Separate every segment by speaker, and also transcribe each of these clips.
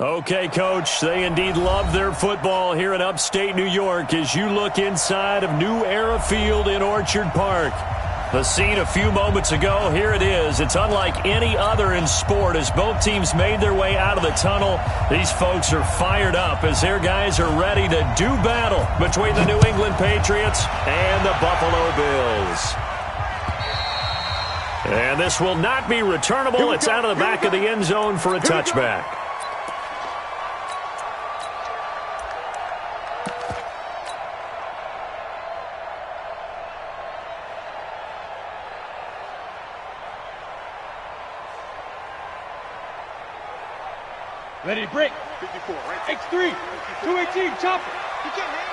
Speaker 1: Okay, Coach, they indeed love their football here in upstate New York as you look inside of New Era Field in Orchard Park. The scene a few moments ago, here it is. It's unlike any other in sport as both teams made their way out of the tunnel. These folks are fired up as their guys are ready to do battle between the New England Patriots and the Buffalo Bills. And this will not be returnable. It's out of the back of the end zone for a touchback.
Speaker 2: Ready to break. 54, right? X3, 218, chopper. You can't hang.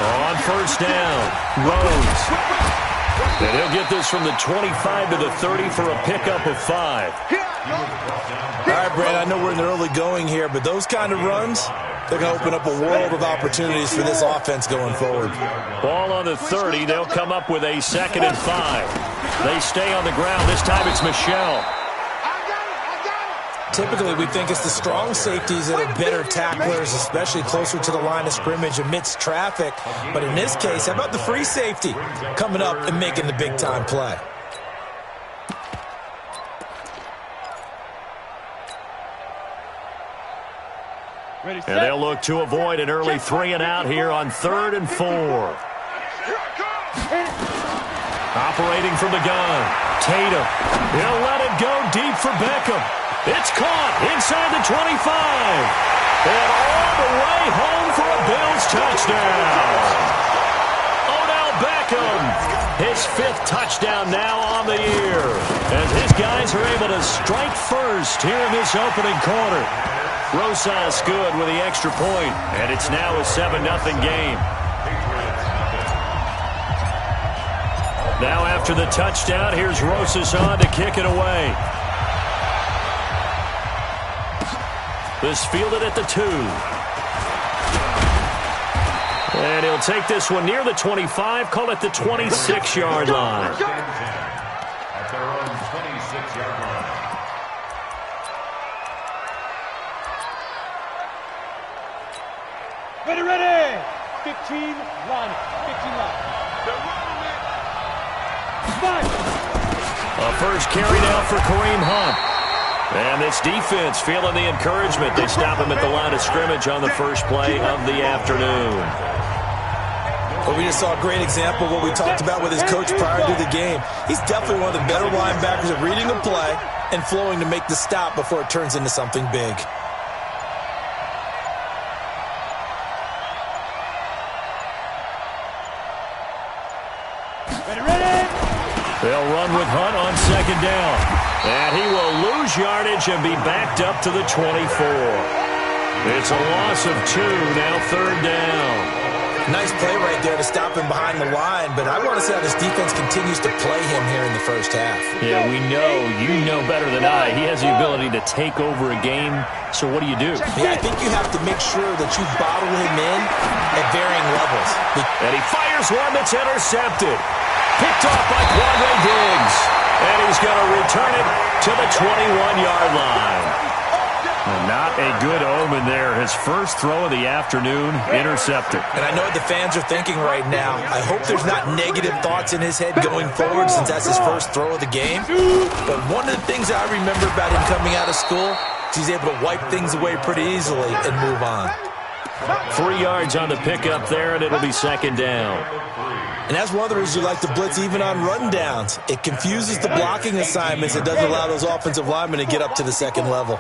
Speaker 1: On first down, Rhodes. And he'll get this from the 25 to the 30 for a pickup of 5.
Speaker 3: All right, Brad, I know we're in the early going here, but those kind of runs, they're going to open up a world of opportunities for this offense going forward.
Speaker 1: Ball on the 30. They'll come up with a 2nd and 5. They stay on the ground. This time it's Michel.
Speaker 3: Typically, we think it's the strong safeties that are better tacklers, especially closer to the line of scrimmage amidst traffic. But in this case, how about the free safety coming up and making the big-time play?
Speaker 1: And they'll look to avoid an early 3 and out here on 3rd and 4. Operating from the gun, Tatum. He'll let it go deep for Beckham. It's caught inside the 25. And all the way home for a Bills touchdown. Odell Beckham, his 5th touchdown now on the year. As his guys are able to strike first here in this opening quarter. Rosas good with the extra point, and it's now a 7-0 game. Now after the touchdown, here's Rosas on to kick it away. This fielded at the 2. And he'll take this one near the 25, call it the 26-yard line.
Speaker 4: At their own 26-yard line.
Speaker 2: Ready. 15 line. 15 line.
Speaker 1: A first carry now for Kareem Hunt. And this defense feeling the encouragement. They stop him at the line of scrimmage on the first play of the afternoon.
Speaker 3: Well, we just saw a great example of what we talked about with his coach prior to the game. He's definitely one of the better linebackers at reading a play and flowing to make the stop before it turns into something big.
Speaker 1: They'll run with Hunt on 2nd down. And he will lose yardage and be backed up to the 24. It's a loss of 2, now third down.
Speaker 3: Nice play right there to stop him behind the line, but I want to see how this defense continues to play him here in the first half.
Speaker 1: Yeah, you know better than I. He has the ability to take over a game, so what do?
Speaker 3: Yeah, I think you have to make sure that you bottle him in at varying levels.
Speaker 1: And he fires one that's intercepted. Picked off by Quandre Diggs. And he's going to return it to the 21-yard line. And not a good omen there. His first throw of the afternoon, intercepted.
Speaker 3: And I know what the fans are thinking right now. I hope there's not negative thoughts in his head going forward since that's his first throw of the game. But one of the things I remember about him coming out of school is he's able to wipe things away pretty easily and move on.
Speaker 1: 3 yards on the pickup there, and it'll be second down.
Speaker 3: And that's one of the reasons you like to blitz even on rundowns. It confuses the blocking assignments. It doesn't allow those offensive linemen to get up to the second level.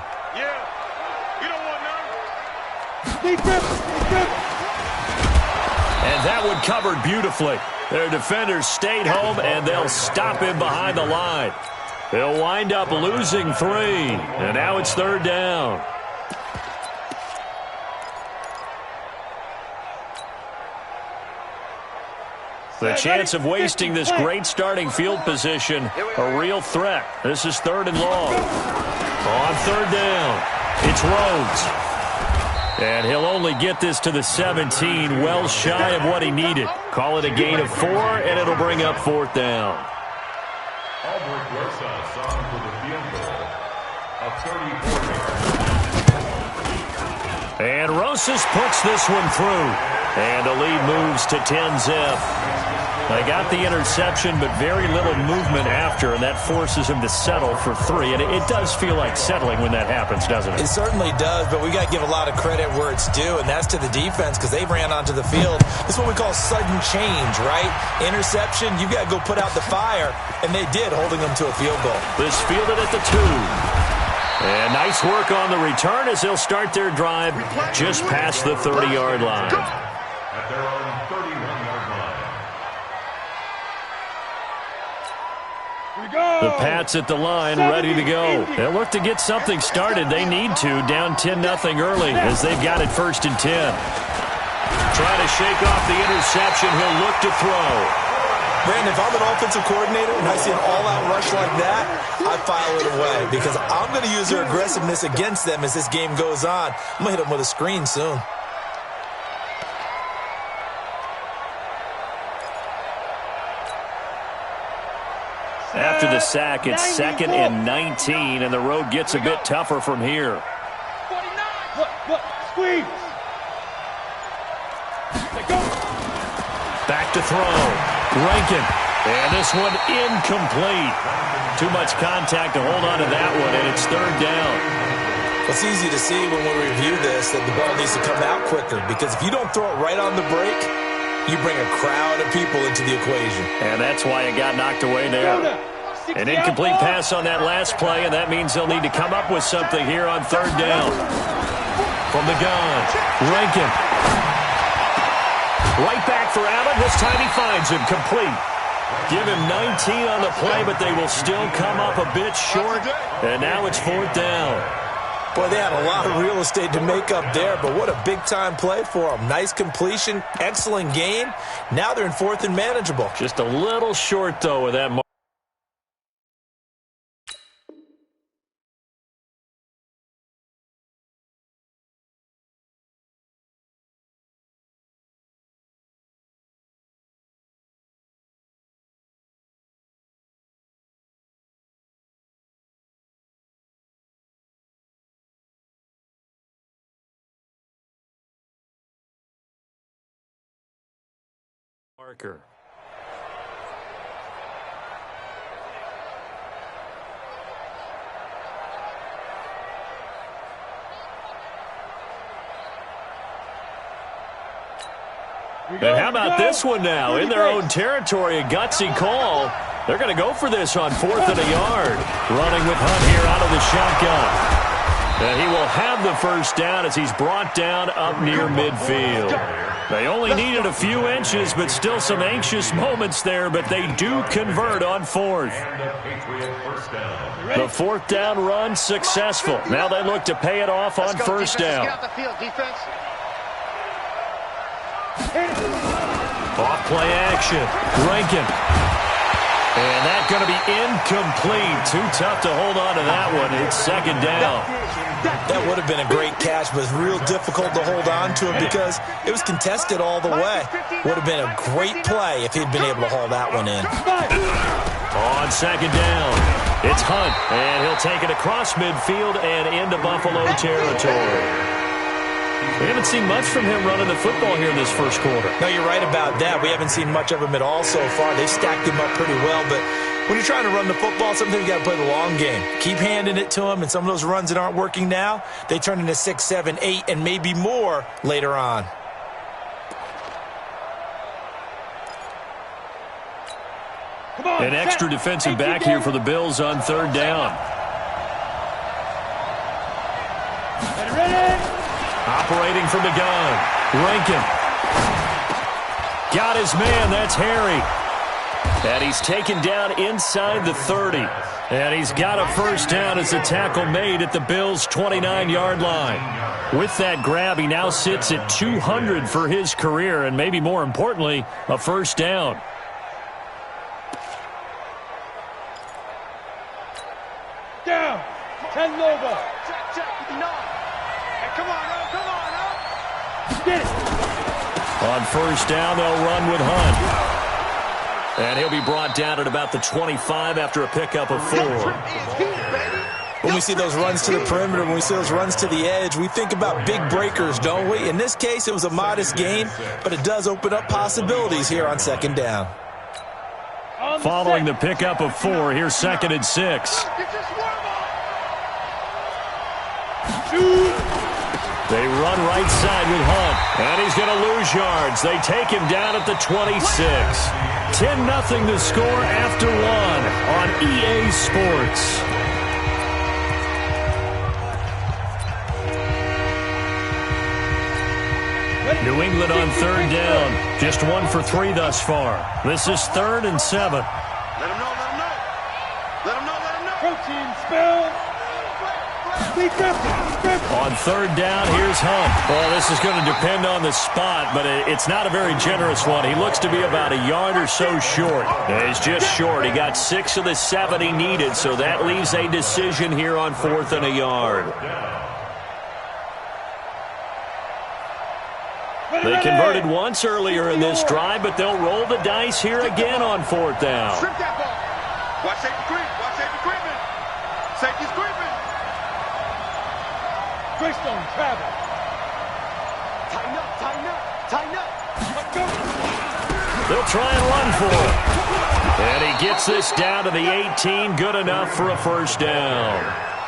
Speaker 1: And that one covered beautifully. Their defenders stayed home, and they'll stop him behind the line. They'll wind up losing 3, and now it's third down. The chance of wasting this great starting field position, a real threat. This is third and long. On third down, it's Rhodes. And he'll only get this to the 17, well shy of what he needed. Call it a gain of 4, and it'll bring up fourth down.
Speaker 4: Albert Rosas on for the field goal of 34 yards.
Speaker 1: And Rosas puts this one through. And the lead moves to 10-zip. They got the interception, but very little movement after, and that forces him to settle for 3. And it does feel like settling when that happens, doesn't it?
Speaker 3: It certainly does, but we got to give a lot of credit where it's due, and that's to the defense because they ran onto the field. This is what we call sudden change, right? Interception, you got to go put out the fire, and they did, holding them to a field goal.
Speaker 1: This fielded at the 2. And nice work on the return as they'll start their drive just past the 30-yard line.
Speaker 4: At their own 31-yard line.
Speaker 1: The Pats at the line, ready to go. They'll look to get something started. They need to, down 10-0 early as they've got it 1st and 10. Trying to shake off the interception. He'll look to throw.
Speaker 3: Brandon, if I'm an offensive coordinator and I see an all-out rush like that, I file it away because I'm going to use their aggressiveness against them as this game goes on. I'm going to hit them with a screen soon.
Speaker 1: After the sack, it's 2nd and 19, and the road gets a bit tougher from here.
Speaker 2: Squeeze.
Speaker 1: Back to throw. Rankin. And this one incomplete. Too much contact to hold on to that one, and it's third down.
Speaker 3: It's easy to see when we review this that the ball needs to come out quicker because if you don't throw it right on the break, you bring a crowd of people into the equation.
Speaker 1: And that's why it got knocked away there. An incomplete pass on that last play, and that means they'll need to come up with something here on third down. From the gun, Rankin. Right back for Allen. This time he finds him complete. Give him 19 on the play, but they will still come up a bit short. And now it's fourth down.
Speaker 3: Boy, they had a lot of real estate to make up there, but what a big-time play for them. Nice completion, excellent game. Now they're in 4th and manageable.
Speaker 1: Just a little short, though, with that mark. Parker. And how about this one now? In their own territory, a gutsy call. They're going to go for this on 4th and a yard. Running with Hunt here out of the shotgun. And he will have the first down as he's brought down up near midfield. They only needed a few inches, but still some anxious moments there, but they do convert on fourth. The fourth down run successful. Now they look to pay it off on first down. Off play action. Rankin. And that's going to be incomplete. Too tough to hold on to that one. It's second down.
Speaker 3: That would have been a great catch, but it's real difficult to hold on to it because it was contested all the way. Would have been a great play if he'd been able to haul that one in.
Speaker 1: On second down, it's Hunt, and he'll take it across midfield and into Buffalo territory. We haven't seen much from him running the football here in this first quarter.
Speaker 3: No, you're right about that. We haven't seen much of him at all so far. They've stacked him up pretty well, but when you're trying to run the football, sometimes you got to play the long game. Keep handing it to him, and some of those runs that aren't working now, they turn into 6, 7, 8, and maybe more later on.
Speaker 1: An extra defensive back here for the Bills on third down. Operating from the gun, Rankin. Got his man, that's Harry. And he's taken down inside the 30. And he's got a first down as the tackle made at the Bills' 29-yard line. With that grab, he now sits at 200 for his career, and maybe more importantly, a first down.
Speaker 2: Down. 10 Nova. Come on, get it.
Speaker 1: On first down, they'll run with Hunt. And he'll be brought down at about the 25 after a pickup of 4.
Speaker 3: When we see those runs to the perimeter, when we see those runs to the edge, we think about big breakers, don't we? In this case, it was a modest gain, but it does open up possibilities here on second down.
Speaker 1: Following the pickup of 4, here's second and 6. They run right side with Hunt, and he's going to lose yards. They take him down at the 26. 10-0 the score after 1 on EA Sports. New England on third down. Just 1 for 3 thus far. This is 3rd and 7.
Speaker 2: Let him know, let him know. Let him know, let him know. Protein spell.
Speaker 1: On third down, here's Hunt. Well, this is going to depend on the spot, but it's not a very generous one. He looks to be about a yard or so short. He's just short. He got 6 of the 7 he needed, so that leaves a decision here on 4th and a yard. They converted once earlier in this drive, but they'll roll the dice here again on 4th down.
Speaker 2: Strip that ball. Watch safety creep. Watch safety creeping. Safety's creeping. Greystone travel. Tighten up, tighten up, tighten up. Let's go.
Speaker 1: They'll try and run for it. And he gets this down to the 18, good enough for a first down.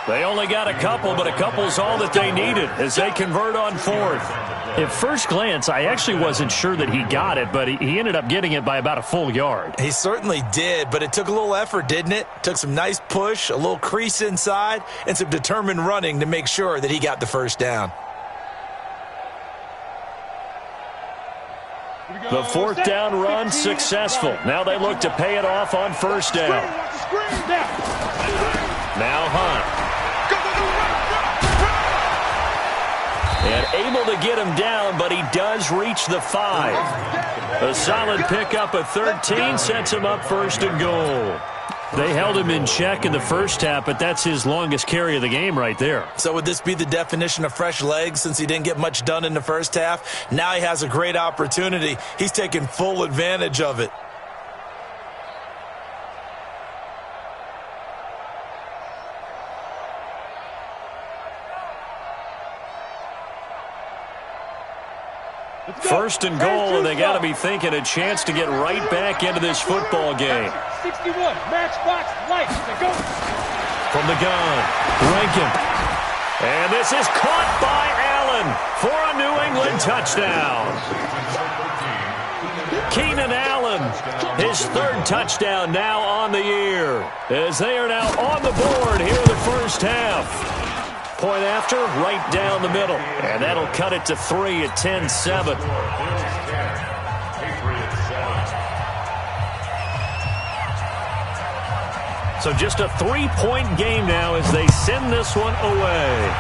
Speaker 1: They only got a couple, but a couple's all that they needed as they convert on 4th. At first glance, I actually wasn't sure that he got it, but he ended up getting it by about a full yard.
Speaker 3: He certainly did, but it took a little effort, didn't it? Took some nice push, a little crease inside, and some determined running to make sure that he got the first down.
Speaker 1: The 4th down run successful. Now they look to pay it off on first down. Now Hunt. And able to get him down, but he does reach the 5. A solid pickup of 13 sets him up 1st and goal. They held him in check in the first half, but that's his longest carry of the game right there.
Speaker 3: So would this be the definition of fresh legs since he didn't get much done in the first half? Now he has a great opportunity. He's taking full advantage of it.
Speaker 1: First and goal, and they got to be thinking a chance to get right back into this football game.
Speaker 2: 61, matchbox lights to go.
Speaker 1: From the gun, Rankin. And this is caught by Allen for a New England touchdown. Keenan Allen, his 3rd touchdown now on the year, as they are now on the board here in the first half. Point after, right down the middle. And that'll cut it to 3 at 10-7. So just a 3-point game now as they send this one away.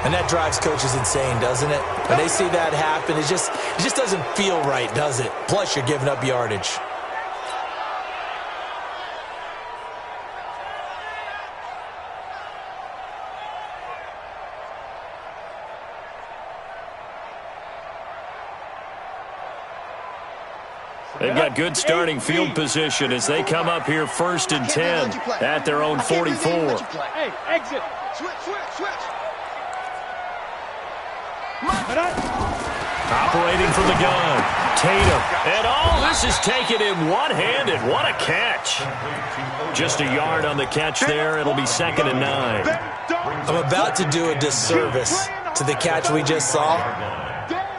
Speaker 3: And that drives coaches insane, doesn't it? When they see that happen, it just doesn't feel right, does it? Plus, you're giving up yardage.
Speaker 1: They've got good starting field position as they come up here 1st and 10 at their own 44.
Speaker 2: Hey, exit. Switch.
Speaker 1: Operating from the gun, Tatum. And all this is taken in one-handed. What a catch. Just a yard on the catch there. It'll be 2nd and 9.
Speaker 3: I'm about to do a disservice to the catch we just saw.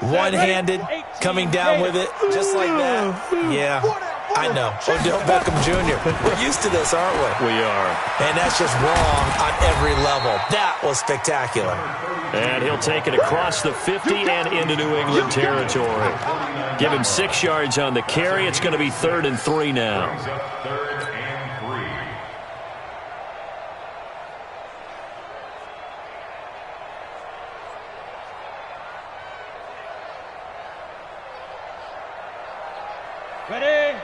Speaker 3: One-handed, coming down with it, just like that. Yeah, I know. Odell Beckham Jr. We're used to this, aren't we?
Speaker 1: We are.
Speaker 3: And that's just wrong on every level. That was spectacular.
Speaker 1: And he'll take it across the 50 and into New England territory. Give him 6 yards on the carry. It's going to be 3rd and 3 now.
Speaker 2: Ready?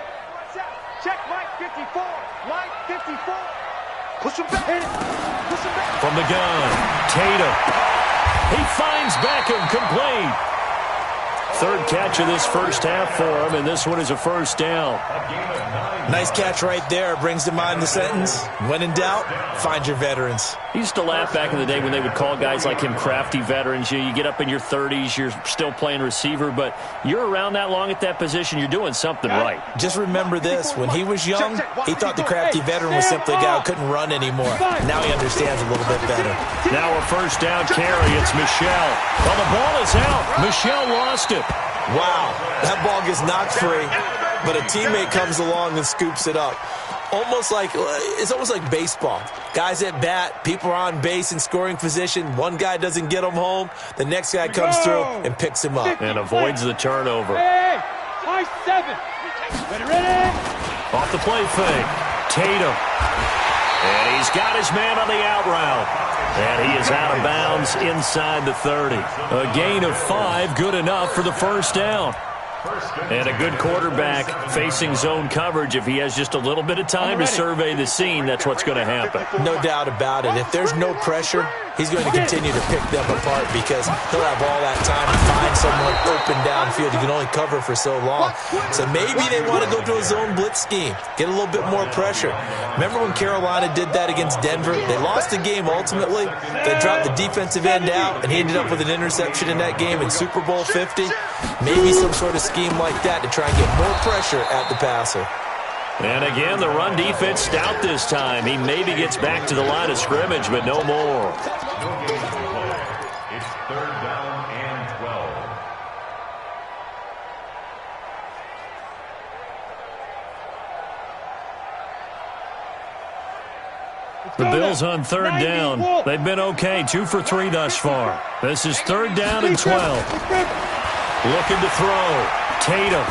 Speaker 2: Check Mike 54. Mike 54. Push him back.
Speaker 1: From the gun, Tatum. He finds Beckham complete. 3rd catch of this first half for him, and this one is a first down.
Speaker 3: Nice catch right there. Brings to mind the sentence, when in doubt, find your veterans.
Speaker 1: He used to laugh back in the day when they would call guys like him crafty veterans. You get up in your 30s, you're still playing receiver, but you're around that long at that position, you're doing something right.
Speaker 3: Just remember this. When he was young, he thought the crafty veteran was simply a guy who couldn't run anymore. Now he understands a little bit better.
Speaker 1: Now a first down carry. It's Michel. Well, the ball is out. Michel lost it.
Speaker 3: Wow, that ball gets knocked free, but a teammate comes along and scoops it up. It's almost like baseball. Guys at bat, people are on base in scoring position. One guy doesn't get him home. The next guy comes through and picks him up.
Speaker 1: And avoids the turnover.
Speaker 2: Hey, high 7. Ready?
Speaker 1: Off the play fake. Tatum. And he's got his man on the out route. And he is out of bounds inside the 30. A gain of 5, good enough for the first down. And a good quarterback facing zone coverage. If he has just a little bit of time to survey the scene, that's what's going to happen.
Speaker 3: No doubt about it. If there's no pressure, he's going to continue to pick them apart because he'll have all that time to find someone open downfield. You can only cover for so long. So maybe they want to go to a zone blitz scheme, get a little bit more pressure. Remember when Carolina did that against Denver? They lost the game ultimately. They dropped the defensive end out, and he ended up with an interception in that game in Super Bowl 50. Maybe some sort of scheme like that to try and get more pressure at the passer.
Speaker 1: And again, the run defense stout this time. He maybe gets back to the line of scrimmage, but no more.
Speaker 4: It's 3rd down and 12.
Speaker 1: The Bills on 3rd down. They've been okay, 2 for 3 thus far. This is 3rd down and 12. Looking to throw. Tatum.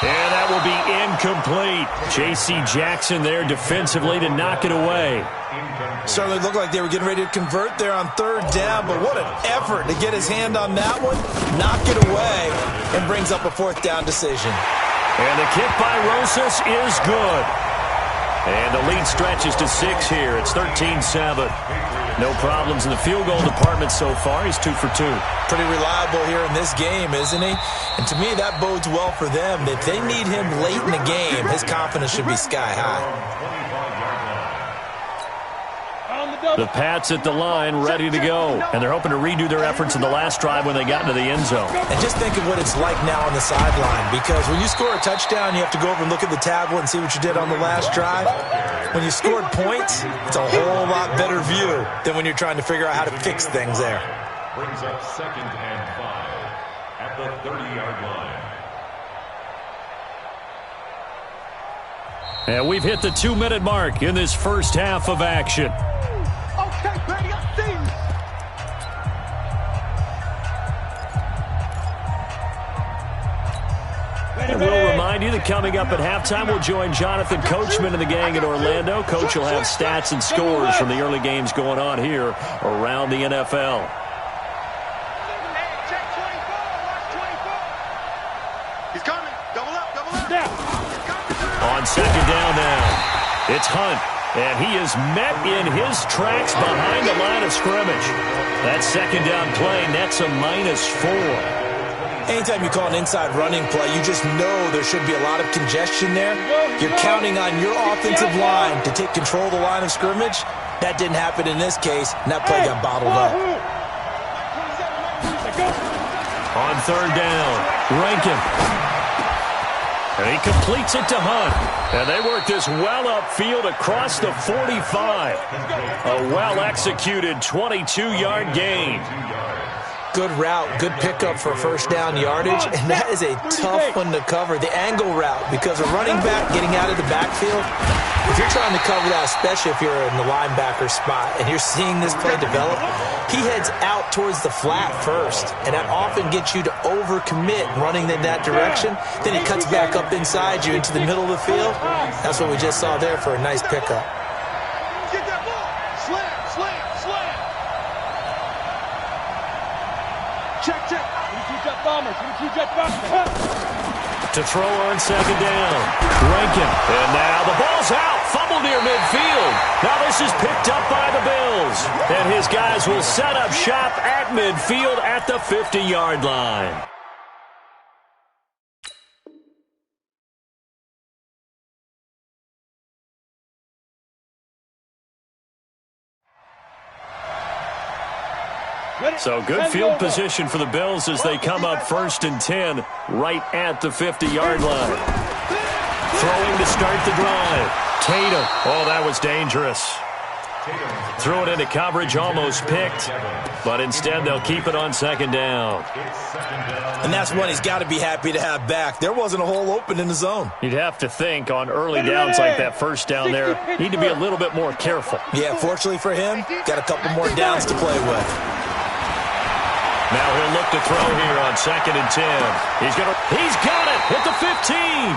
Speaker 1: And that will be incomplete. J.C. Jackson there defensively to knock it away.
Speaker 3: Certainly looked like they were getting ready to convert there on 3rd down, but what an effort to get his hand on that one, knock it away, and brings up a 4th down decision.
Speaker 1: And the kick by Rosas is good. And the lead stretches to 6 here. It's 13-7. No problems in the field goal department so far. He's 2 for 2.
Speaker 3: Pretty reliable here in this game, isn't he? And to me, that bodes well for them. If they need him late in the game, his confidence should be sky high.
Speaker 1: The Pats at the line, ready to go. And they're hoping to redo their efforts in the last drive when they got into the end zone.
Speaker 3: And just think of what it's like now on the sideline, because when you score a touchdown, you have to go over and look at the tablet and see what you did on the last drive. When you scored points, it's a whole lot better view than when you're trying to figure out how to fix things there.
Speaker 4: Brings up 2nd and 5 at the 30-yard line.
Speaker 1: And we've hit the 2-minute mark in this first half of action.
Speaker 2: Okay, Brady, I see you.
Speaker 1: And we'll remind you that coming up at halftime, we'll join Jonathan Coachman and the gang in Orlando. Coach will have stats and scores from the early games going on here around the NFL.
Speaker 2: Check 24, watch 24. He's coming. Double up, double up. Now.
Speaker 1: On second down now, it's Hunt. And he is met in his tracks behind the line of scrimmage. That second down play nets a -4.
Speaker 3: Anytime you call an inside running play, you just know there should be a lot of congestion there. You're counting on your offensive line to take control of the line of scrimmage. That didn't happen in this case, and that play got bottled up.
Speaker 1: On third down, Rankin. And he completes it to Hunt. And they work this well upfield across the 45. A well-executed 22-yard gain.
Speaker 3: Good route, good pickup for first down yardage, and that is a tough one to cover, the angle route, because a running back getting out of the backfield, if you're trying to cover that, especially if you're in the linebacker spot, and you're seeing this play develop, he heads out towards the flat first, and that often gets you to overcommit running in that direction. Then he cuts back up inside you into the middle of the field. That's what we just saw there for a nice pickup.
Speaker 2: Get that ball. Slam, slam, slam. Check, check. Jet bombers. Jet bombers.
Speaker 1: To throw on second down, Rankin. And now the ball's out. Fumble near midfield. Now this is picked up by the Bills. And his guys will set up shop at midfield at the 50-yard line. So good field position for the Bills as they come up 1st and 10 right at the 50-yard line. Throwing to start the drive. Tatum. Oh, that was dangerous. Threw it into coverage, almost picked. But instead, they'll keep it on second down.
Speaker 3: And that's one he's got to be happy to have back. There wasn't a hole open in the zone.
Speaker 1: You'd have to think on early downs like that first down there, need to be a little bit more careful.
Speaker 3: Yeah, fortunately for him, got a couple more downs to play with.
Speaker 1: Now he'll look to throw here on 2nd and 10. He's got it at the 15.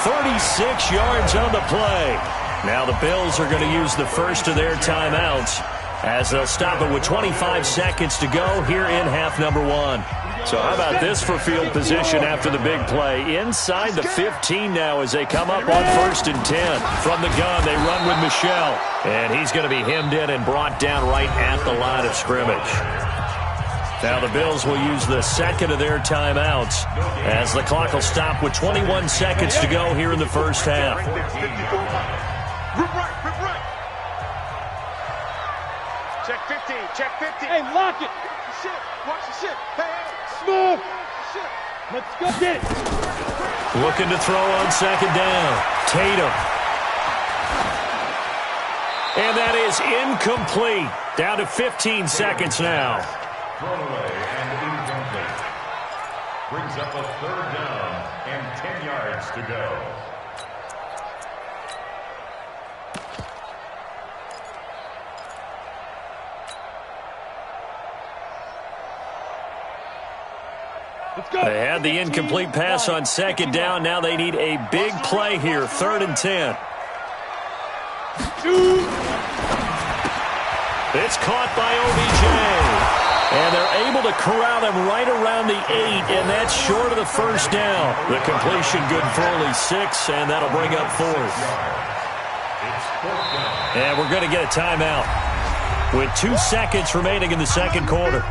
Speaker 1: 36 yards on the play. Now the Bills are going to use the first of their timeouts as they'll stop it with 25 seconds to go here in half number 1. So how about this for field position after the big play? Inside the 15 now as they come up on 1st and 10. From the gun, they run with Michel. And he's going to be hemmed in and brought down right at the line of scrimmage. Now the Bills will use the second of their timeouts as the clock will stop with 21 seconds to go here in the first half.
Speaker 2: Rip right. Check 15, check 15. Hey, lock it. Shit, watch the shit. Hey, smooth. Shit. Let's go get it.
Speaker 1: Looking to throw on second down. Tatum. And that is incomplete. Down to 15 seconds now.
Speaker 4: Thrown away and incomplete. Brings up a 3rd down and 10 yards to go.
Speaker 1: They had the incomplete pass on second down. Now they need a big play here, 3rd and 10. It's caught by OBJ. And they're able to corral him right around the 8, and that's short of the first down. The completion good for only 6, and that'll bring up 4th. And we're going to get a timeout with 2 seconds remaining in the second quarter.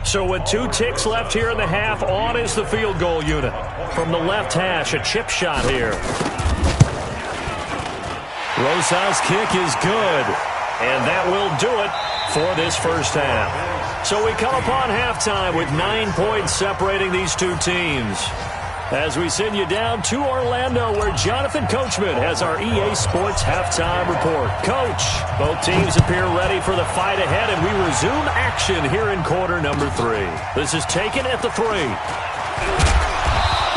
Speaker 1: So with 2 ticks left here in the half, on is the field goal unit. From the left hash, a chip shot here. Rosas' kick is good. And that will do it for this first half. So we come upon halftime with 9 points separating these two teams. As we send you down to Orlando, where Jonathan Coachman has our EA Sports halftime report. Coach, both teams appear ready for the fight ahead, and we resume action here in quarter number 3. This is taken at the 3.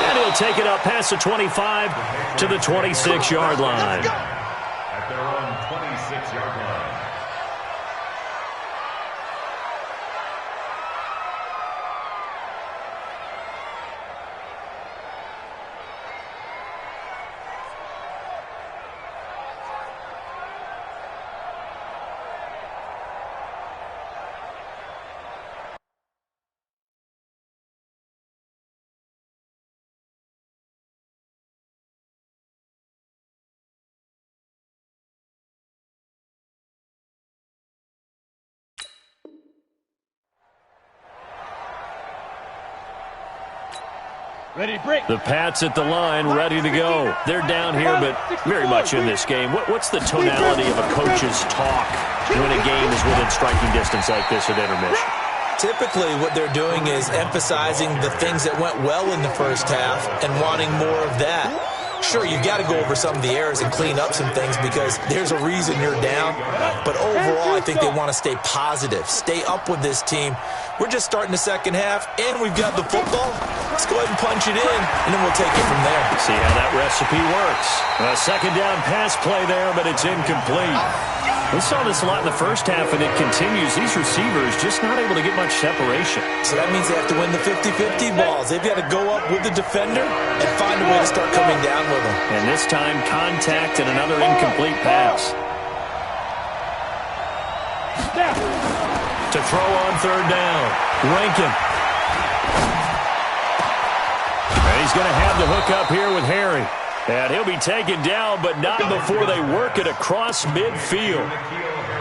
Speaker 1: And he'll take it up past the 25 to the 26-yard line.
Speaker 4: At their own 26-yard line.
Speaker 2: Ready to break.
Speaker 1: The Pats at the line, ready to go. They're down here, but very much in this game. What's the tonality of a coach's talk when a game is within striking distance like this at intermission?
Speaker 3: Typically, what they're doing is emphasizing the things that went well in the first half and wanting more of that. Sure, you've got to go over some of the errors and clean up some things because there's a reason you're down. But overall, I think they want to stay positive, stay up with this team. We're just starting the second half, and we've got the football. Let's go ahead and punch it in, and then we'll take it from there.
Speaker 1: See how that recipe works. A second down pass play there, but it's incomplete. We saw this a lot in the first half, and it continues. These receivers just not able to get much separation.
Speaker 3: So that means they have to win the 50-50 balls. They've got to go up with the defender and find a way to start coming down with them.
Speaker 1: And this time, contact and another incomplete pass. To throw on third down, Rankin. And he's going to have the hook up here with Harry. And he'll be taken down, but not before they work it across midfield.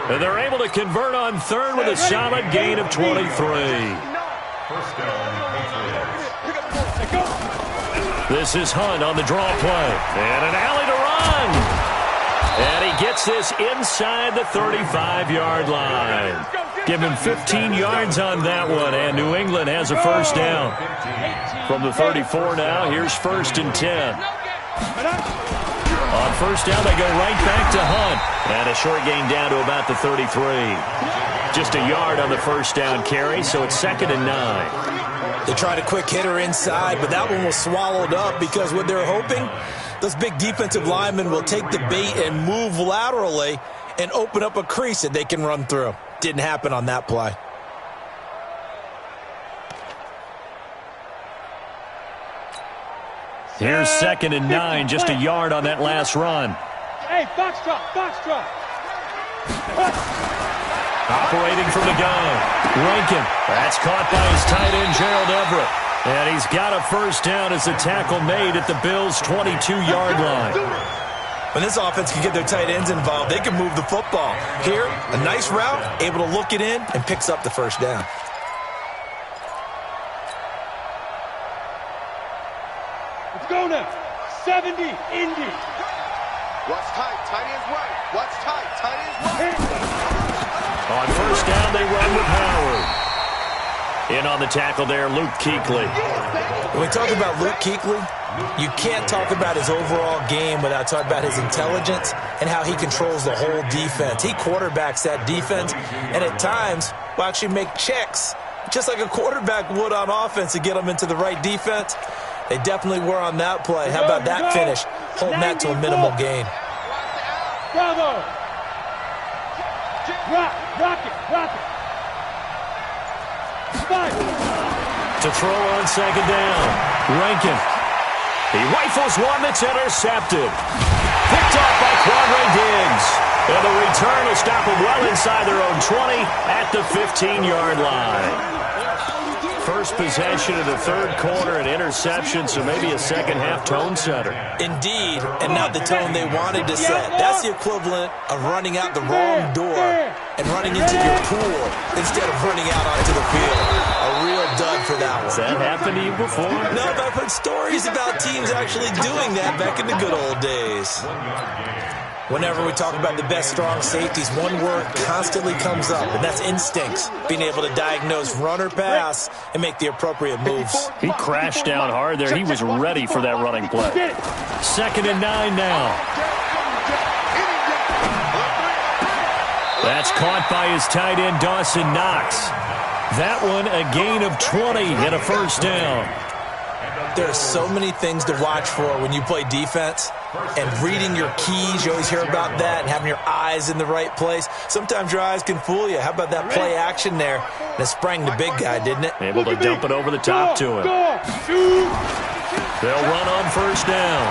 Speaker 1: And they're able to convert on third with a solid gain of 23.
Speaker 4: First down, Patriots.
Speaker 1: This is Hunt on the draw play. And an alley to run. And he gets this inside the 35-yard line. Give him 15 yards on that one, and New England has a first down. From the 34 now, here's 1st and 10. On first down, they go right back to Hunt. And a short gain down to about the 33. Just a yard on the first down carry, so it's 2nd and 9.
Speaker 3: They tried a quick hitter inside, but that one was swallowed up because what they're hoping, those big defensive linemen will take the bait and move laterally and open up a crease that they can run through. Didn't happen on that play.
Speaker 1: Here's 2nd and 9, just a yard on that last run.
Speaker 2: Hey, Foxtrot, Foxtrot.
Speaker 1: Operating from the gun, Rankin. That's caught by his tight end, Gerald Everett. And he's got a first down as the tackle made at the Bills' 22-yard line.
Speaker 3: When this offense can get their tight ends involved, they can move the football. Here, a nice route, able to look it in, and picks up the first down.
Speaker 2: Let's go now. 70, Indy.
Speaker 5: Watch tight, tight end's right. Watch tight, tight end's right.
Speaker 1: On first down, they run with Howard. In on the tackle there, Luke Kuechly.
Speaker 3: When we talk about Luke Kuechly, you can't talk about his overall game without talking about his intelligence and how he controls the whole defense. He quarterbacks that defense, and at times will actually make checks, just like a quarterback would on offense to get them into the right defense. They definitely were on that play. How about that finish? Holding that to a minimal gain.
Speaker 2: Bravo. Rock it.
Speaker 1: To throw on 2nd down, Rankin. He rifles one that's intercepted. Picked off by Quandre Diggs. And the return will stop them well inside their own 20 at the 15-yard line. First possession of the third quarter, an interception, so maybe a second-half tone setter.
Speaker 3: Indeed, and not the tone they wanted to set. That's the equivalent of running out the wrong door and running into your pool instead of running out onto the field. A real dud for that one.
Speaker 1: Has that happened to you before?
Speaker 3: No, but I've heard stories about teams actually doing that back in the good old days. Whenever we talk about the best strong safeties, one word constantly comes up, and that's instincts. Being able to diagnose run or pass and make the appropriate moves.
Speaker 1: He crashed down hard there. He was ready for that running play. 2nd and 9 now. That's caught by his tight end, Dawson Knox. That one, a gain of 20 and a first down.
Speaker 3: There are so many things to watch for when you play defense, and reading your keys, you always hear about that, and having your eyes in the right place. Sometimes your eyes can fool you. How about that play action there? And it sprang the big guy, didn't it?
Speaker 1: Able to dump it over the top to him. They'll run on first down.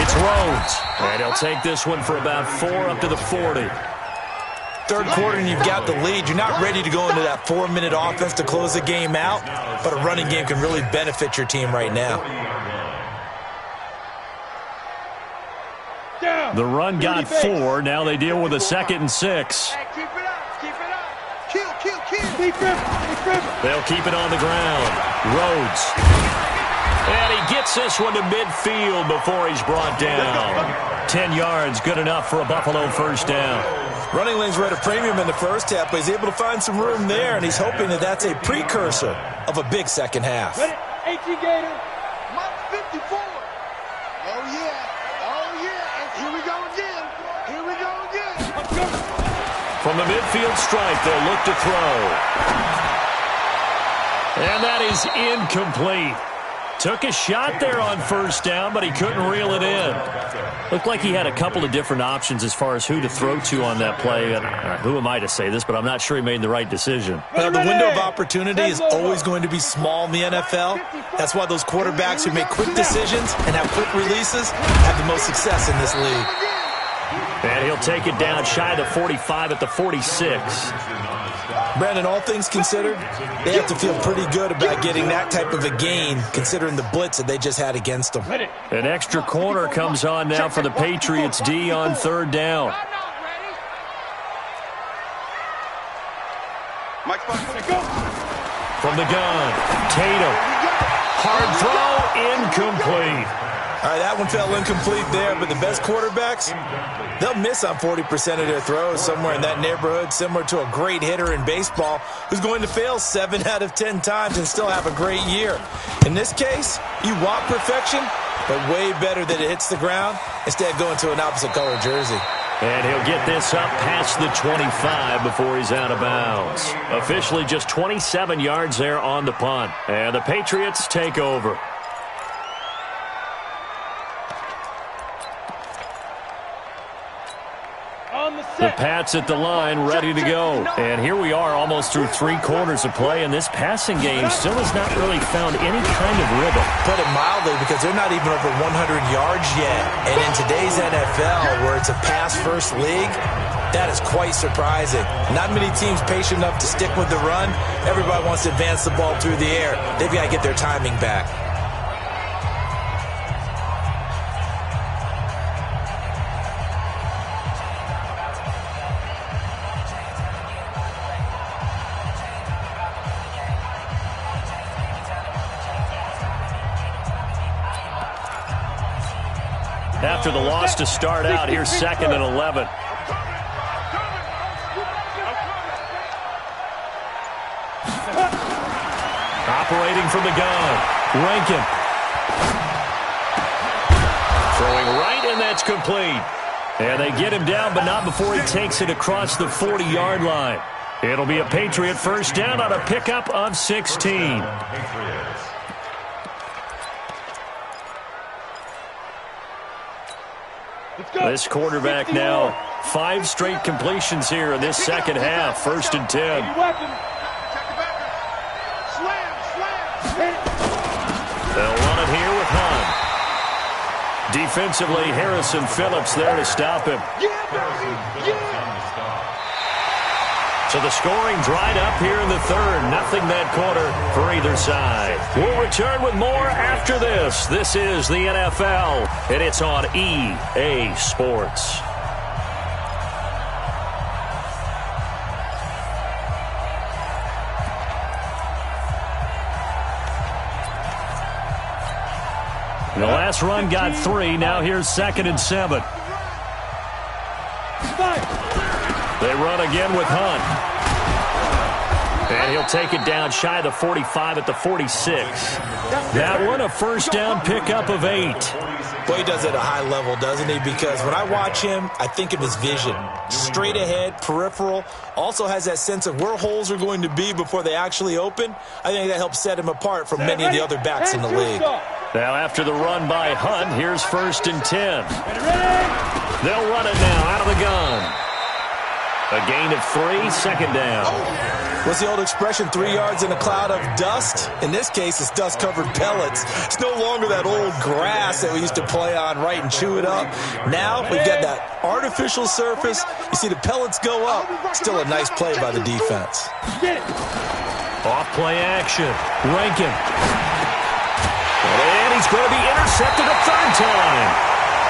Speaker 1: It's Rhodes, and he'll take this one for about 4 up to the 40.
Speaker 3: Third quarter and you've got the lead. You're not ready to go into that 4-minute offense to close the game out, but a running game can really benefit your team right now.
Speaker 1: The run got 4. Now they deal with a 2nd and 6.
Speaker 2: Hey, keep it up. Keep it up. Kill.
Speaker 1: They'll keep it on the ground. Rhodes. And he gets this one to midfield before he's brought down. 10 yards, good enough for a Buffalo first down.
Speaker 3: Running lanes were at a premium in the first half, but he's able to find some room there, and he's hoping that that's a precursor of a big second half.
Speaker 2: Ready? 18 Gator. Mark 54. Oh, yeah. And here we go again.
Speaker 1: From the midfield stripe, they'll look to throw. And that is incomplete. Took a shot there on first down, but he couldn't reel it in. Looked like he had a couple of different options as far as who to throw to on that play. And who am I to say this, but I'm not sure he made the right decision.
Speaker 3: Well, the window of opportunity is always going to be small in the NFL. That's why those quarterbacks who make quick decisions and have quick releases have the most success in this league.
Speaker 1: And he'll take it down shy of the 45 at the 46.
Speaker 3: Brandon, all things considered, they have to feel pretty good about getting that type of a gain, considering the blitz that they just had against them.
Speaker 1: An extra corner comes on now for the Patriots D on third down. From the gun, Tatum. Hard throw, incomplete.
Speaker 3: All right, that one fell incomplete there, but the best quarterbacks, they'll miss on 40% of their throws, somewhere in that neighborhood, similar to a great hitter in baseball who's going to fail 7 out of 10 times and still have a great year. In this case, you want perfection, but way better that it hits the ground instead of going to an opposite color jersey.
Speaker 1: And he'll get this up past the 25 before he's out of bounds. Officially just 27 yards there on the punt. And the Patriots take over. The Pats at the line, ready to go. And here we are almost through 3 quarters of play, and this passing game still has not really found any kind of rhythm.
Speaker 3: Put it mildly, because they're not even over 100 yards yet. And in today's NFL, where it's a pass-first league, that is quite surprising. Not many teams patient enough to stick with the run. Everybody wants to advance the ball through the air. They've got to get their timing back.
Speaker 1: After the loss to start out, here's 2nd and 11. Operating from the gun, Rankin. Throwing right, and that's complete. And they get him down, but not before he takes it across the 40-yard line. It'll be a Patriot first down on a pickup of 16. This quarterback now 5 straight completions here in this second half. 1st and 10. They'll run it here with Hunt. Defensively, Harrison Phillips there to stop him. So the scoring dried up here in the third. Nothing that quarter for either side. We'll return with more after this. This is the NFL, and it's on EA Sports. The last run got 3. Now here's 2nd and 7. They run again with Hunt. And he'll take it down shy of the 45 at the 46. That one a first down pickup of 8.
Speaker 3: Boy, he does it at a high level, doesn't he? Because when I watch him, I think of his vision. Straight ahead, peripheral. Also has that sense of where holes are going to be before they actually open. I think that helps set him apart from many of the other backs in the league.
Speaker 1: Now after the run by Hunt, here's 1st and 10. They'll run it now out of the gun. A gain of 3, 2nd down.
Speaker 3: What's the old expression, 3 yards in a cloud of dust? In this case, it's dust-covered pellets. It's no longer that old grass that we used to play on, right, and chew it up. Now we've got that artificial surface. You see the pellets go up. Still a nice play by the defense.
Speaker 1: Off play action. Rankin. And he's going to be intercepted a 3rd time.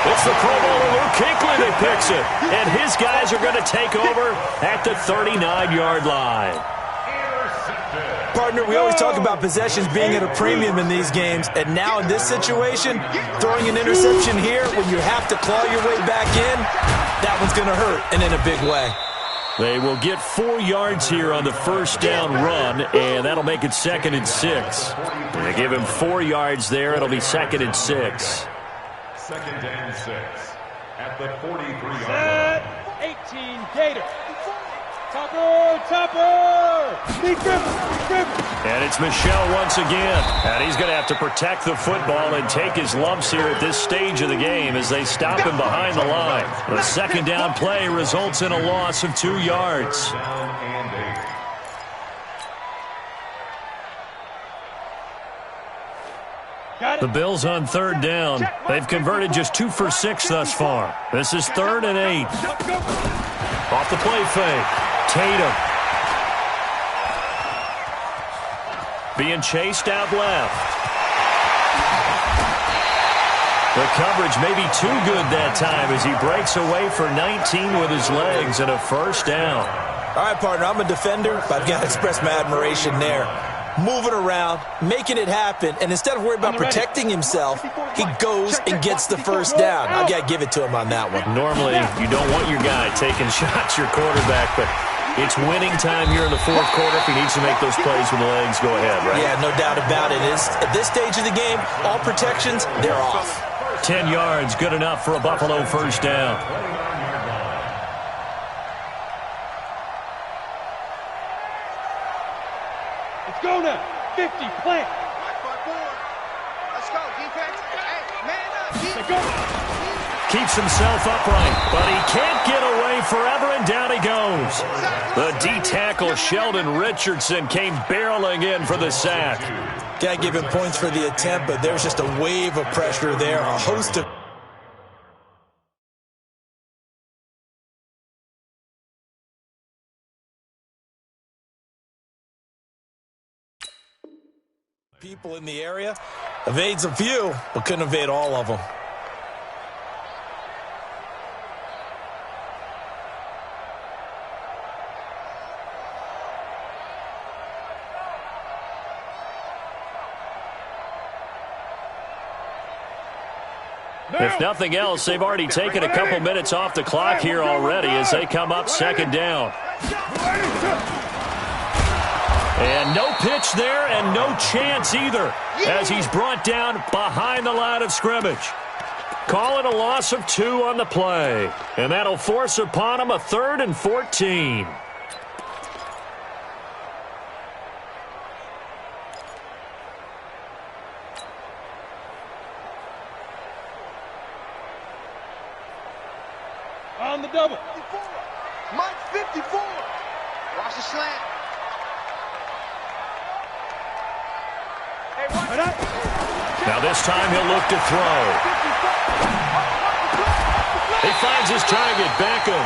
Speaker 1: It's the Pro Bowler Luke Kuechly that picks it. And his guys are going to take over at the 39-yard line.
Speaker 3: Partner, we always talk about possessions being at a premium in these games. And now in this situation, throwing an interception here when you have to claw your way back in, that one's going to hurt, and in a big way.
Speaker 1: They will get 4 yards here on the 1st down run, and that'll make it 2nd and 6. They give him 4 yards there. It'll be 2nd and 6.
Speaker 4: 2nd and 6 at the 43-yard line.
Speaker 2: 18, Gator. Topper!
Speaker 1: And it's Michel once again. And he's going to have to protect the football and take his lumps here at this stage of the game as they stop him behind the line. The 2nd down play results in a loss of 2 yards. The Bills on 3rd down. They've converted just 2 for 6 thus far. This is 3rd and 8. Off the play fake. Tatum. Being chased out left. The coverage may be too good that time as he breaks away for 19 with his legs and a 1st down.
Speaker 3: All right, partner, I'm a defender, but I've got to express my admiration there. Moving around, making it happen, and instead of worrying about protecting himself, he goes and gets the 1st down. I've got to give it to him on that one.
Speaker 1: Normally, you don't want your guy taking shots, your quarterback, but it's winning time here in the 4th quarter. If he needs to make those plays with the legs, go ahead, right?
Speaker 3: Yeah, no doubt about it. At this stage of the game, all protections, they're off.
Speaker 1: 10 yards, good enough for a Buffalo 1st down.
Speaker 2: Go now. 50, plant.
Speaker 5: Let's go, defense. Hey, man up. Defense.
Speaker 1: Keeps himself upright, but he can't get away forever, and down he goes. The D-tackle, Sheldon Richardson, came barreling in for the sack.
Speaker 3: Got to give him points for the attempt, but there's just a wave of pressure there. A host of people in the area. Evades a few, but couldn't evade all of them.
Speaker 1: If nothing else, they've already taken a couple minutes off the clock here already as they come up 2nd down. And no pitch there and no chance either as he's brought down behind the line of scrimmage. Call it a loss of 2 on the play. And that'll force upon him a 3rd and 14.
Speaker 2: On the double.
Speaker 5: 54. Mike 54. Watch the slant.
Speaker 1: Now this time he'll look to throw. He finds his target, Beckham.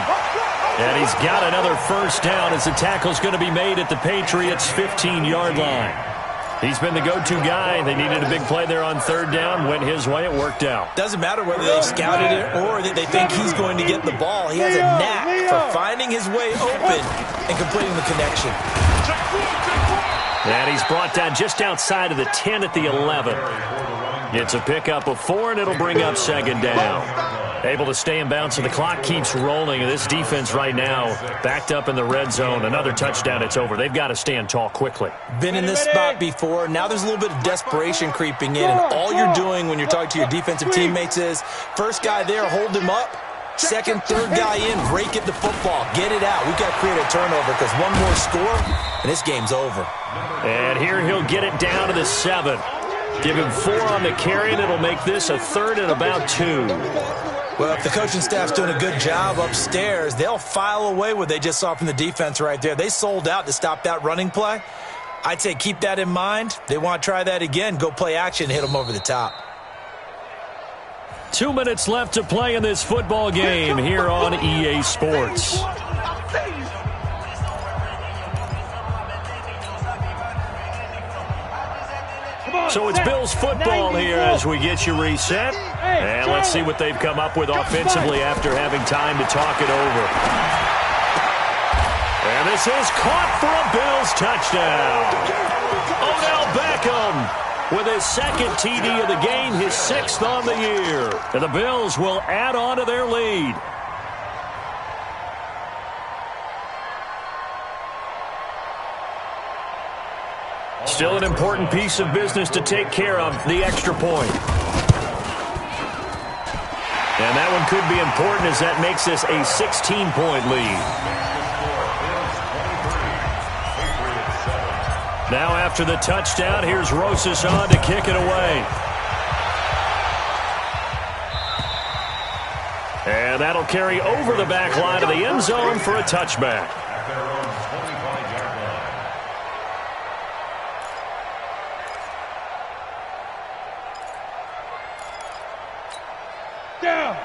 Speaker 1: And he's got another 1st down as the tackle's going to be made at the Patriots' 15-yard line. He's been the go-to guy. They needed a big play there on 3rd down. Went his way. It worked out.
Speaker 3: Doesn't matter whether they've scouted it or that they think he's going to get the ball. He has a knack for finding his way open and completing the connection.
Speaker 1: And he's brought down just outside of the 10 at the 11. It's a pickup of 4, and it'll bring up 2nd down. Able to stay in bounds, and the clock keeps rolling. And this defense right now backed up in the red zone. Another touchdown, it's over. They've got to stand tall quickly.
Speaker 3: Been in this spot before. Now there's a little bit of desperation creeping in, and all you're doing when you're talking to your defensive teammates is, first guy there, hold him up. Second, third guy in, break at the football. Get it out. We've got to create a turnover because one more score, and this game's over.
Speaker 1: And here he'll get it down to the 7. Give him 4 on the carry, and it'll make this a 3rd and about 2.
Speaker 3: Well, if the coaching staff's doing a good job upstairs, they'll file away what they just saw from the defense right there. They sold out to stop that running play. I'd say keep that in mind. They want to try that again. Go play action, hit them over the top.
Speaker 1: 2 minutes left to play in this football game here on EA Sports. So it's Bills football here as we get you reset. And let's see what they've come up with offensively after having time to talk it over. And this is caught for a Bills touchdown. Odell Beckham with his 2nd TD of the game, his 6th on the year. And the Bills will add on to their lead. Still an important piece of business to take care of, the extra point. And that one could be important as that makes this a 16-point lead. Now after the touchdown, here's Rosas on to kick it away. And that'll carry over the back line of the end zone for a touchback.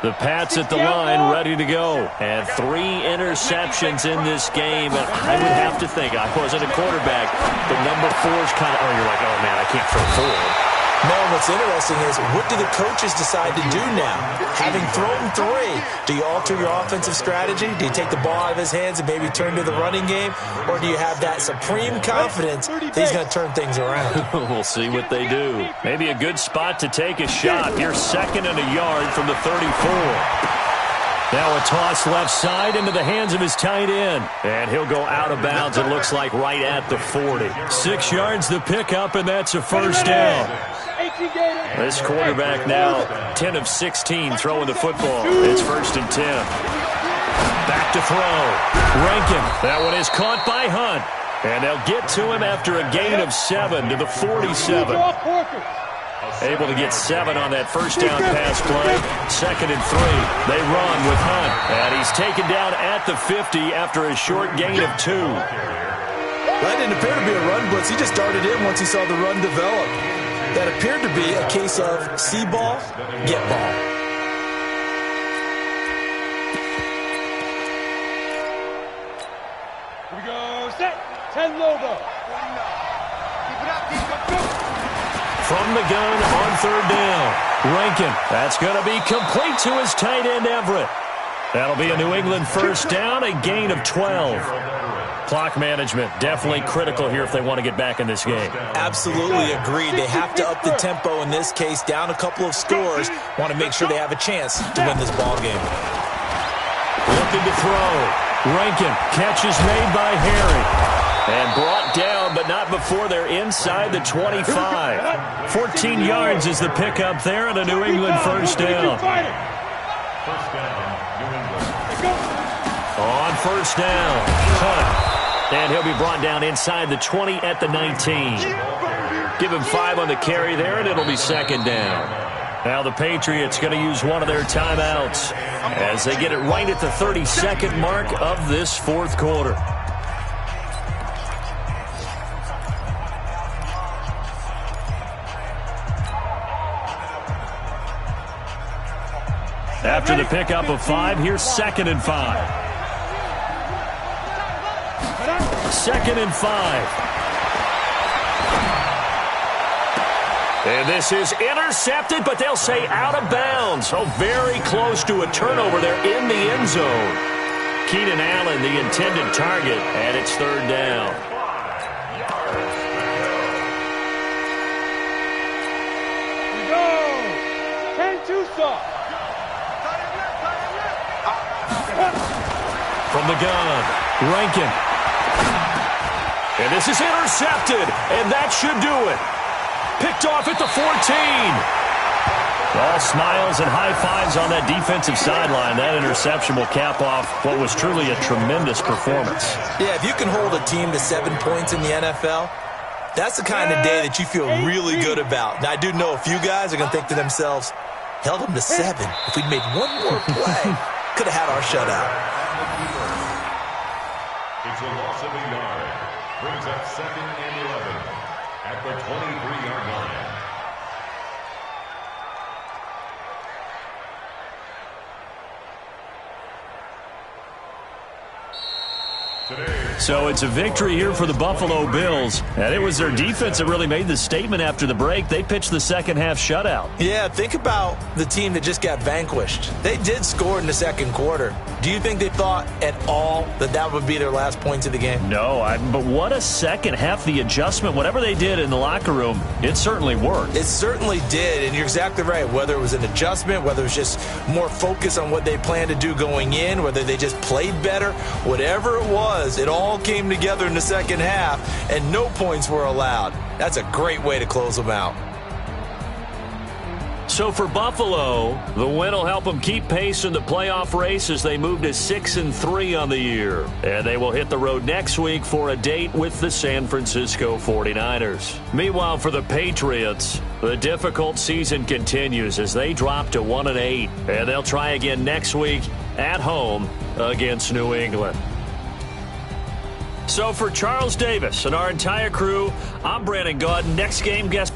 Speaker 1: The Pats at the line, ready to go. And 3 interceptions in this game. And I would have to think, I wasn't a quarterback, but number 4 is kind of, you're like, oh, man, I can't throw 4.
Speaker 3: Man, what's interesting is what do the coaches decide to do now? Having thrown 3, do you alter your offensive strategy? Do you take the ball out of his hands and maybe turn to the running game? Or do you have that supreme confidence that he's going to turn things around?
Speaker 1: We'll see what they do. Maybe a good spot to take a shot. Here's 2nd and a yard from the 34. Now a toss left side into the hands of his tight end. And he'll go out of bounds, it looks like, right at the 40. 6 yards the pickup, and that's a first down. This quarterback now 10 of 16 throwing the football. It's 1st and 10. Back to throw. Rankin. That one is caught by Hunt. And they'll get to him after a gain of 7 to the 47. Able to get 7 on that first down pass play. 2nd and 3. They run with Hunt. And he's taken down at the 50 after a short gain of 2.
Speaker 3: That didn't appear to be a run blitz. He just darted in once he saw the run develop. That appeared to be a case of see ball, get ball.
Speaker 2: Here we go, set, 10 logo.
Speaker 1: From the gun on 3rd down. Rankin. That's going to be complete to his tight end, Everett. That'll be a New England first down, a gain of 12. Clock management, definitely critical here if they want to get back in this game.
Speaker 3: Absolutely agreed. They have to up the tempo in this case, down a couple of scores. Want to make sure they have a chance to win this ball game.
Speaker 1: Looking to throw. Rankin. Catch is made by Harry. And brought down, but not before they're inside the 25. 14 yards is the pickup there, and a New England first down. On first down, Hunt. And he'll be brought down inside the 20 at the 19. Give him 5 on the carry there, and it'll be 2nd down. Now the Patriots going to use one of their timeouts as they get it right at the 32nd mark of this 4th quarter. After the pickup of 5, here's 2nd and 5. 2nd and 5. And this is intercepted, but they'll say out of bounds. So very close to a turnover there in the end zone. Keenan Allen, the intended target, and it's 3rd down.
Speaker 2: Here we go. 10 Tucson.
Speaker 1: From the gun, Rankin. And this is intercepted, and that should do it. Picked off at the 14. All smiles and high fives on that defensive sideline. That interception will cap off what was truly a tremendous performance.
Speaker 3: Yeah, if you can hold a team to 7 points in the NFL, That's the kind of day that you feel really good about. Now, I do know a few guys are going to think to themselves, held them to 7. If we'd made one more play, could have had our shutout.
Speaker 4: It's a loss of a yard. Brings up 2nd and 11 at the 23-yard line.
Speaker 1: So it's a victory here for the Buffalo Bills. And it was their defense that really made the statement after the break. They pitched the second half shutout.
Speaker 3: Yeah, think about the team that just got vanquished. They did score in the second quarter. Do you think they thought at all that that would be their last points of the game?
Speaker 1: No, but what a second half. The adjustment, whatever they did in the locker room, it certainly worked.
Speaker 3: It certainly did, and you're exactly right. Whether it was an adjustment, whether it was just more focus on what they planned to do going in, whether they just played better, whatever it was, it all came together in the second half, and no points were allowed. That's a great way to close them out.
Speaker 1: So for Buffalo, the win will help them keep pace in the playoff race as they move to 6-3 on the year. And they will hit the road next week for a date with the San Francisco 49ers. Meanwhile, for the Patriots, the difficult season continues as they drop to 1-8. And they'll try again next week at home against New England. So for Charles Davis and our entire crew, I'm Brandon Gaudin. Next game, guest